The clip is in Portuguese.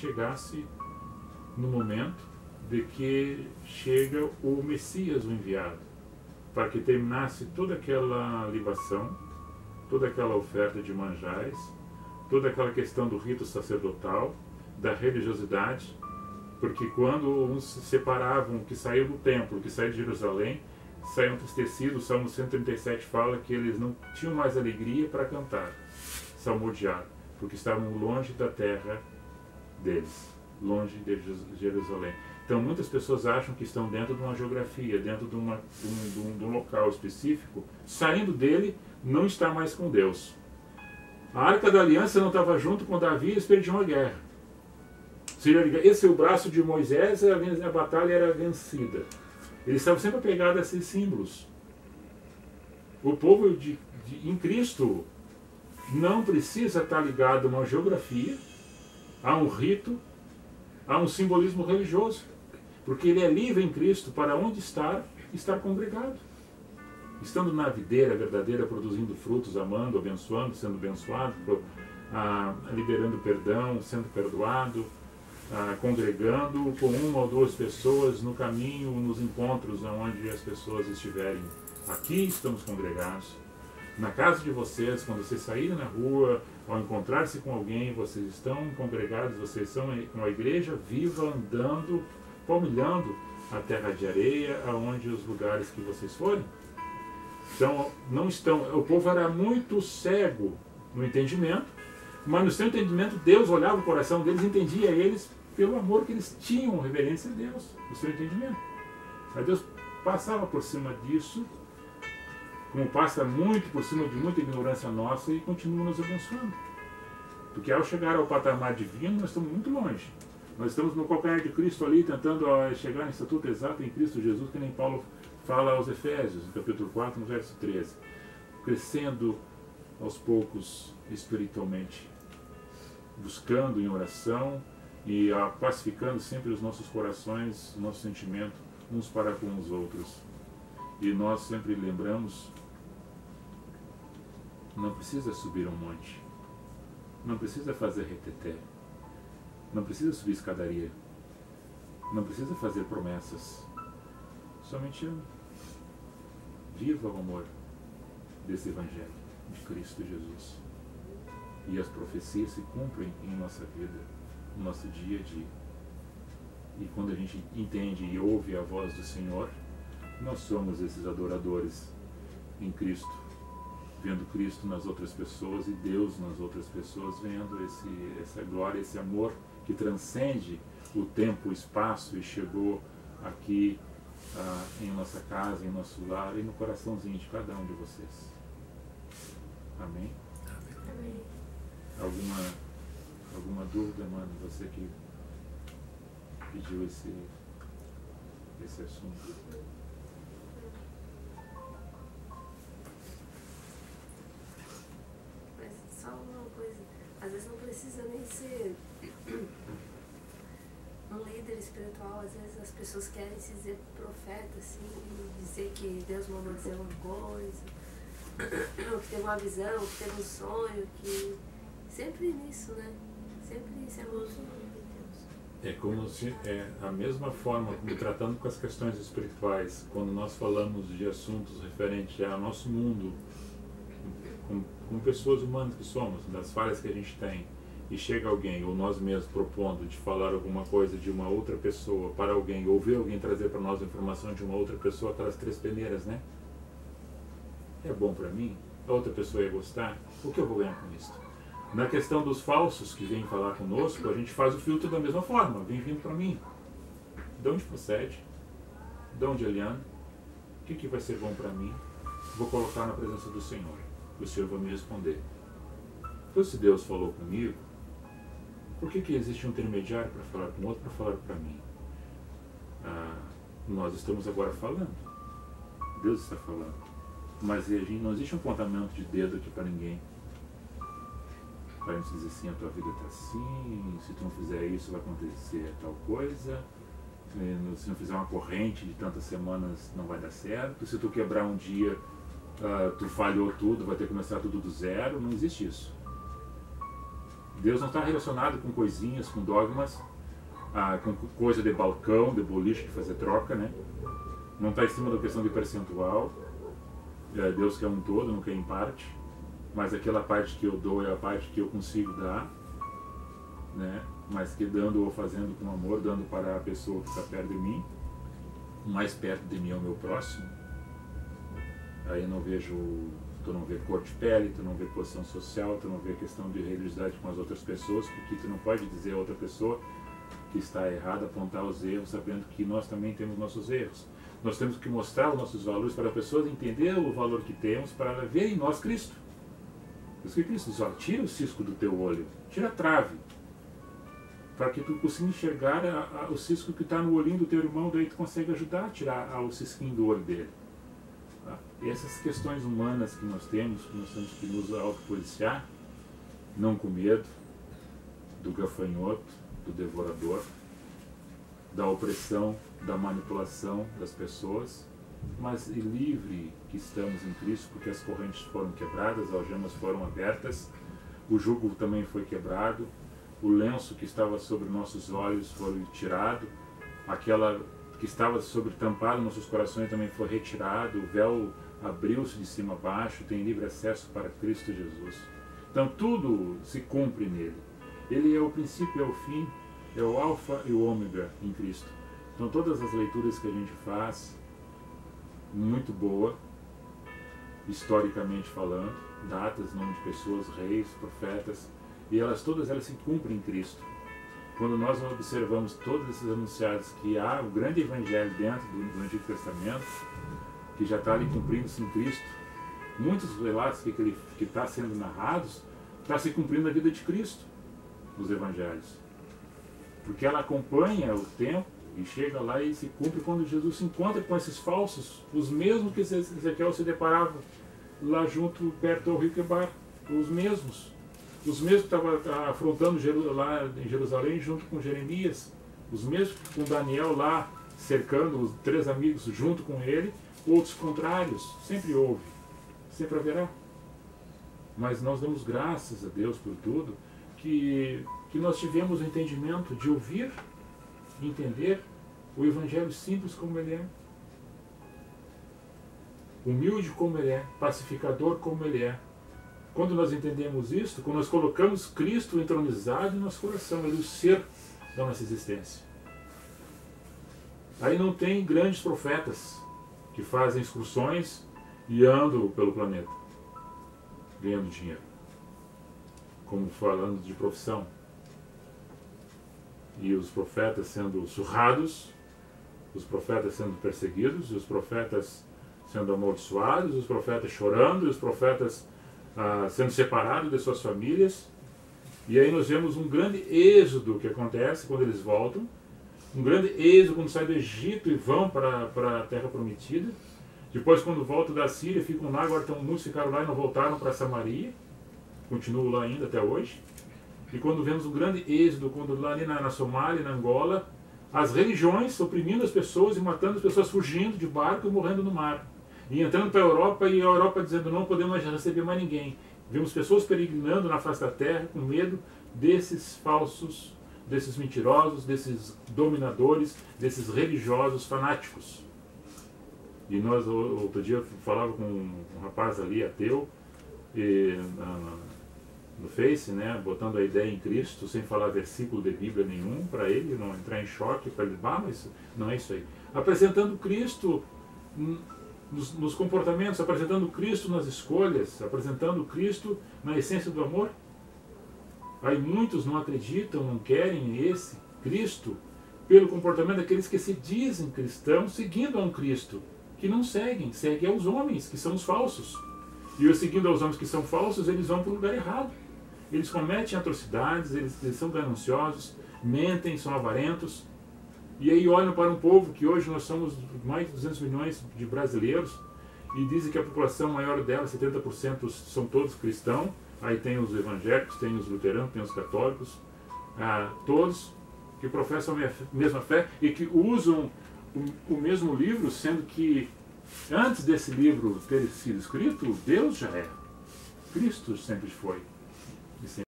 chegasse no momento de que chega o Messias, o enviado, para que terminasse toda aquela libação, toda aquela oferta de manjares, toda aquela questão do rito sacerdotal, da religiosidade, porque quando uns se separavam, que saíam do templo, que saíam de Jerusalém, saíam entristecidos. O Salmo 137 fala que eles não tinham mais alegria para cantar, salmodiar, porque estavam longe da terra deles, longe de Jerusalém. Então muitas pessoas acham que estão dentro de uma geografia, dentro de um local específico, saindo dele, não está mais com Deus. A Arca da Aliança não estava junto com Davi, eles perdiam a guerra. Esse é o braço de Moisés, a batalha era vencida. Eles estavam sempre apegados a esses símbolos. O povo em Cristo não precisa estar ligado a uma geografia, a um rito, a um simbolismo religioso, porque ele é livre em Cristo para onde estar congregado. Estando na videira verdadeira, produzindo frutos, amando, abençoando, sendo abençoado, liberando perdão, sendo perdoado, congregando com uma ou duas pessoas no caminho, nos encontros onde as pessoas estiverem. Aqui estamos congregados. Na casa de vocês, quando vocês saírem na rua, ao encontrar-se com alguém, vocês estão congregados, vocês são uma igreja viva, andando, palmilhando a terra de areia, aonde os lugares que vocês forem. Então, não estão. O povo era muito cego no entendimento, mas no seu entendimento, Deus olhava o coração deles e entendia eles pelo amor que eles tinham, reverência a Deus, no seu entendimento. Mas Deus passava por cima disso, como passa muito por cima de muita ignorância nossa, e continua nos abençoando. Porque ao chegar ao patamar divino, nós estamos muito longe. Nós estamos no calcanhar de Cristo ali, tentando chegar no estatuto exato em Cristo Jesus, que nem Paulo fala aos Efésios, no capítulo 4, no verso 13. Crescendo aos poucos espiritualmente, buscando em oração e pacificando sempre os nossos corações, o nosso sentimento, uns para com os outros. E nós sempre lembramos, não precisa subir um monte, não precisa fazer reteté, não precisa subir escadaria, não precisa fazer promessas, somente viva o amor desse Evangelho de Cristo Jesus. E as profecias se cumprem em nossa vida, no nosso dia a dia. E quando a gente entende e ouve a voz do Senhor, nós somos esses adoradores em Cristo, vendo Cristo nas outras pessoas e Deus nas outras pessoas, vendo essa glória, esse amor que transcende o tempo, o espaço e chegou aqui em nossa casa, em nosso lar e no coraçãozinho de cada um de vocês. Amém? Amém. Alguma dúvida, mano? Você que pediu esse assunto. Mas só uma coisa, às vezes não precisa nem ser um líder espiritual, às vezes as pessoas querem se dizer profeta, assim, e dizer que Deus mandou dizer uma coisa, que teve uma visão, que teve um sonho, que sempre nisso, né? Sempre esse amor de Deus. É como se, a mesma forma, como tratando com as questões espirituais, quando nós falamos de assuntos referentes ao nosso mundo, como pessoas humanas que somos, das falhas que a gente tem, e chega alguém, ou nós mesmos propondo de falar alguma coisa de uma outra pessoa para alguém, ou ver alguém trazer para nós informação de uma outra pessoa, aquelas três peneiras, né? É bom para mim? A outra pessoa ia gostar? O que eu vou ganhar com isso? Na questão dos falsos que vêm falar conosco, a gente faz o filtro da mesma forma, vem vindo para mim. De onde procede? De onde ele anda? O que vai ser bom para mim? Vou colocar na presença do Senhor. O Senhor vai me responder. Então, se Deus falou comigo, por que existe um intermediário para falar com o outro, para falar para mim? Nós estamos agora falando. Deus está falando. Mas não existe um apontamento de dedo aqui para ninguém. Para a gente dizer assim, a tua vida está assim, se tu não fizer isso vai acontecer tal coisa, se não fizer uma corrente de tantas semanas não vai dar certo, se tu quebrar um dia, tu falhou tudo, vai ter que começar tudo do zero. Não existe isso. Deus não está relacionado com coisinhas, com dogmas, com coisa de balcão, de boliche, de fazer troca, né? Não está em cima da questão de percentual. Deus quer um todo, não quer em parte. Mas aquela parte que eu dou é a parte que eu consigo dar, né? Mas que dando ou fazendo com amor, dando para a pessoa que está perto de mim, mais perto de mim é o meu próximo. Aí não vejo, tu não vê cor de pele, tu não vê posição social, tu não vê questão de religiosidade com as outras pessoas, porque tu não pode dizer a outra pessoa que está errada, apontar os erros, sabendo que nós também temos nossos erros. Nós temos que mostrar os nossos valores para as pessoas entender o valor que temos, para ela ver em nós Cristo. Por isso que Cristo diz, ó, tira o cisco do teu olho, tira a trave, para que tu consiga enxergar o cisco que está no olhinho do teu irmão, daí tu consegue ajudar a tirar o cisquinho do olho dele. Tá? E essas questões humanas que nós temos que nos autopoliciar, não com medo do gafanhoto, do devorador, da opressão, da manipulação das pessoas, mas e livre que estamos em Cristo, porque as correntes foram quebradas, as algemas foram abertas, o jugo também foi quebrado, o lenço que estava sobre nossos olhos foi tirado, aquela que estava sobre tampado nossos corações também foi retirado, o véu abriu-se de cima a baixo, tem livre acesso para Cristo Jesus. Então tudo se cumpre nele. Ele é o princípio e é o fim, é o alfa e o ômega em Cristo. Então todas as leituras que a gente faz, muito boa, historicamente falando, datas, nome de pessoas, reis, profetas, e todas elas se cumprem em Cristo. Quando nós observamos todos esses anunciados que há o grande evangelho dentro do Antigo Testamento, que já está ali cumprindo-se em Cristo, muitos relatos que está sendo narrados, está se cumprindo na vida de Cristo, nos evangelhos. Porque ela acompanha o tempo e chega lá e se cumpre quando Jesus se encontra com esses falsos, os mesmos que Ezequiel se deparava lá junto, perto ao rio Quebar, os mesmos que estavam afrontando lá em Jerusalém junto com Jeremias, os mesmos com Daniel lá cercando os 3 amigos junto com ele, outros contrários, sempre houve, sempre haverá. Mas nós damos graças a Deus por tudo, que nós tivemos o entendimento de ouvir e entender o Evangelho simples como ele é, humilde como ele é, pacificador como ele é. Quando nós entendemos isso, quando nós colocamos Cristo entronizado em nosso coração, ele é o ser da nossa existência. Aí não tem grandes profetas que fazem excursões e andam pelo planeta, ganhando dinheiro, como falando de profissão. E os profetas sendo surrados, os profetas sendo perseguidos, os profetas sendo amaldiçoados, os profetas chorando, os profetas sendo separados de suas famílias. E aí nós vemos um grande êxodo que acontece quando eles voltam, um grande êxodo quando saem do Egito e vão para a Terra Prometida. Depois, quando voltam da Síria, ficam lá, agora muitos ficaram lá e não voltaram para Samaria, continuam lá ainda até hoje. E quando vemos um grande êxodo, quando lá ali na Somália, na Angola, as religiões oprimindo as pessoas e matando as pessoas, fugindo de barco e morrendo no mar. E entrando para a Europa, e a Europa dizendo não podemos mais receber mais ninguém. Vemos pessoas peregrinando na face da terra com medo desses falsos, desses mentirosos, desses dominadores, desses religiosos fanáticos. E nós, outro dia, eu falava com um rapaz ali, ateu, no Face, né, botando a ideia em Cristo, sem falar versículo de Bíblia nenhum, para ele não entrar em choque, para ele, mas não é isso aí. Apresentando Cristo nos comportamentos, apresentando Cristo nas escolhas, apresentando Cristo na essência do amor. Aí muitos não acreditam, não querem esse Cristo pelo comportamento daqueles que se dizem cristãos, seguindo a um Cristo que não seguem aos homens, que são os falsos. E os seguindo aos homens que são falsos, eles vão para o lugar errado. Eles cometem atrocidades, eles são gananciosos, mentem, são avarentos. E aí olham para um povo que hoje nós somos mais de 200 milhões de brasileiros, e dizem que a população maior dela, 70%, são todos cristãos. Aí tem os evangélicos, tem os luteranos, tem os católicos, todos que professam a mesma fé e que usam o mesmo livro, sendo que antes desse livro ter sido escrito, Deus já era. Cristo sempre foi.